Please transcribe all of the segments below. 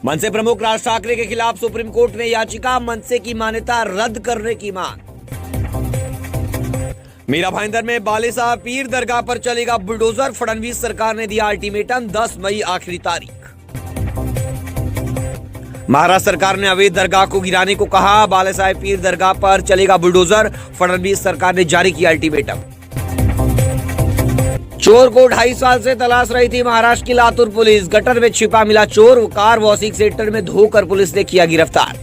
मनसे प्रमुख राज ठाकरे के खिलाफ सुप्रीम कोर्ट में याचिका, मनसे की मान्यता रद्द करने की मांग। मीरा भाईंदर में बालेसाह पीर दरगाह पर चलेगा बुलडोजर, फडणवीस सरकार ने दिया अल्टीमेटम, 10 मई आखिरी तारीख। महाराष्ट्र सरकार ने अवैध दरगाह को गिराने को कहा, बालेसाह पीर दरगाह पर चलेगा बुलडोजर, फडणवीस सरकार ने जारी किया अल्टीमेटम। चोर को 2.5 साल से तलाश रही थी महाराष्ट्र की लातूर पुलिस, गटर में छिपा मिला चोर, कार वॉशिंग सेंटर में धोकर पुलिस ने किया गिरफ्तार।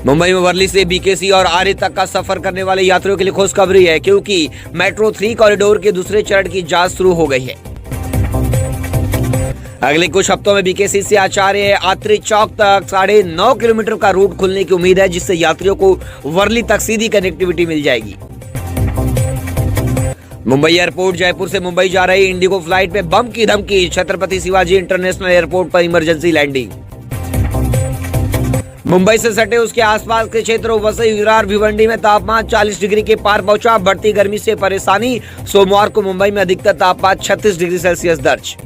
मुंबई में वर्ली से बीकेसी और आरे तक का सफर करने वाले यात्रियों के लिए खुशखबरी है, क्योंकि मेट्रो 3 कॉरिडोर के दूसरे चरण की जांच शुरू हो गई है। अगले कुछ हफ्तों में बीकेसी से आचार्य आत्रे चौक तक 9.5 किलोमीटर का रूट खुलने की उम्मीद है, जिससे यात्रियों को वर्ली तक सीधी कनेक्टिविटी मिल जाएगी। मुंबई एयरपोर्ट, जयपुर से मुंबई जा रही इंडिगो फ्लाइट में बम की धमकी, छत्रपति शिवाजी इंटरनेशनल एयरपोर्ट पर इमरजेंसी लैंडिंग। मुंबई से सटे उसके आसपास के क्षेत्रों वसई, विरार, भिवंडी में तापमान 40 डिग्री के पार पहुंचा, बढ़ती गर्मी से परेशानी, सोमवार को मुंबई में अधिकतर तापमान 36 डिग्री सेल्सियस दर्ज।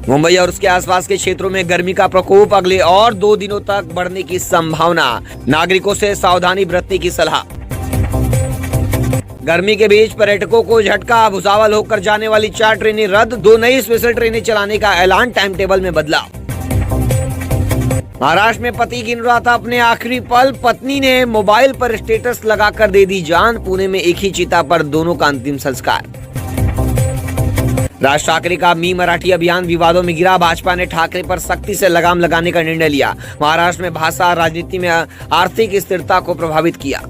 मुंबई और उसके आसपास के क्षेत्रों में गर्मी का प्रकोप अगले और 2 दिनों तक बढ़ने की संभावना, नागरिकों से सावधानी बरतने की सलाह। गर्मी के बीच पर्यटकों को झटका, भुसावल होकर जाने वाली 4 ट्रेनें रद्द, 2 नई स्पेशल ट्रेनें चलाने का ऐलान, टाइम टेबल में बदलाव। महाराष्ट्र में पति गिन रहा था अपने आखिरी पल, पत्नी ने मोबाइल पर स्टेटस लगाकर दे दी जान, पुणे में एक ही चिता पर दोनों का अंतिम संस्कार। राज ठाकरे का मी मराठी अभियान विवादों में गिरा, भाजपा ने ठाकरे पर सख्ती से लगाम लगाने का निर्णय लिया। महाराष्ट्र में भाषा राजनीति में आर्थिक स्थिरता को प्रभावित किया।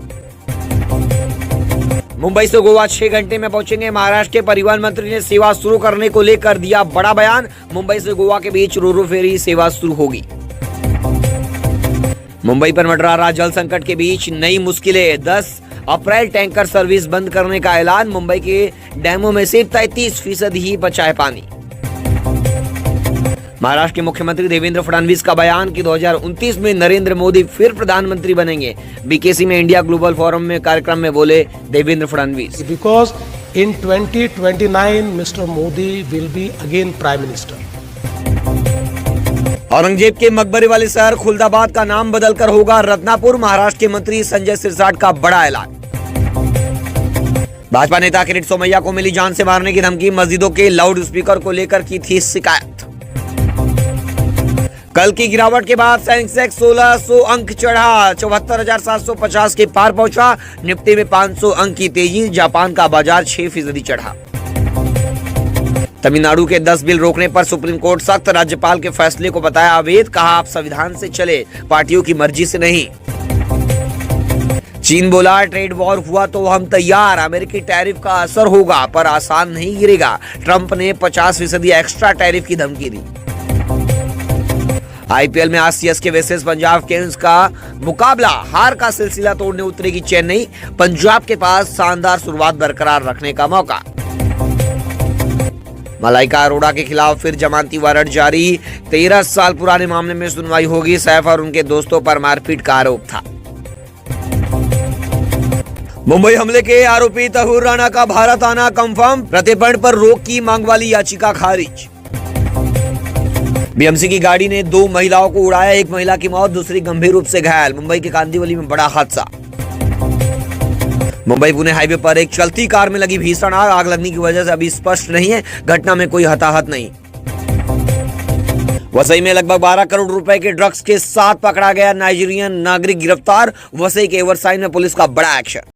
मुंबई से गोवा 6 घंटे में पहुंचेंगे, महाराष्ट्र के परिवहन मंत्री ने सेवा शुरू करने को लेकर दिया बड़ा बयान, मुंबई से गोवा के बीच रोरो फेरी सेवा शुरू होगी। मुंबई पर मंडरा रहा जल संकट के बीच नई मुश्किलें, 10 अप्रैल टैंकर सर्विस बंद करने का ऐलान, मुंबई के डैमों में सिर्फ 33% ही बचा है पानी। महाराष्ट्र के मुख्यमंत्री देवेंद्र फडणवीस का बयान कि 2029 में नरेंद्र मोदी फिर प्रधानमंत्री बनेंगे, बीकेसी में इंडिया ग्लोबल फोरम में कार्यक्रम में बोले Devendra Fadnavis. Because in 2029 mister Modi will be again prime minister. Aurangzeb के मकबरे वाले शहर खुलदाबाद का नाम बदलकर होगा रत्नापुर, महाराष्ट्र के मंत्री संजय सिरसाट का बड़ा ऐलान। भाजपा नेता किरीट सोमैया को मिली जान से मारने की धमकी, मस्जिदों के लाउड स्पीकर को लेकर की थी शिकायत। कल की गिरावट के बाद सेंसेक्स 1600 अंक चढ़ा, 74,750 के पार पहुंचा, निफ्टी में 500 अंक की तेजी, जापान का बाजार 6% चढ़ा। तमिलनाडु के 10 बिल रोकने पर सुप्रीम कोर्ट सख्त, राज्यपाल के फैसले को बताया अवैध, कहा आप संविधान से चले, पार्टियों की मर्जी से नहीं। चीन बोला ट्रेड वॉर हुआ तो हम तैयार, अमेरिकी टैरिफ का असर होगा पर आसान नहीं गिरेगा, ट्रंप ने 50% एक्स्ट्रा टैरिफ की धमकी दी। आईपीएल में आज सीएसके वर्सेस पंजाब किंग्स का मुकाबला, हार का सिलसिला तोड़ने उतरेगी चेन्नई, पंजाब के पास शानदार शुरुआत बरकरार रखने का मौका। मलाइका अरोड़ा के खिलाफ फिर जमानती वारंट जारी, 13 साल पुराने मामले में सुनवाई होगी, सैफ और उनके दोस्तों पर मारपीट का आरोप था। मुंबई हमले के आरोपी तहूर राणा का भारत आना कंफर्म, प्रत्यर्पण पर रोक की मांग वाली याचिका खारिज। बीएमसी की गाड़ी ने 2 महिलाओं को उड़ाया, एक महिला की मौत, दूसरी गंभीर रूप से घायल, मुंबई के कांदिवली में बड़ा हादसा। मुंबई पुणे हाईवे पर एक चलती कार में लगी भीषण आग, आग लगने की वजह से अभी स्पष्ट नहीं है, घटना में कोई हताहत नहीं। वसई में लगभग 12 करोड़ रुपए के ड्रग्स के साथ पकड़ा गया नाइजीरियन नागरिक गिरफ्तार, वसई के एवरसाइन में पुलिस का बड़ा एक्शन।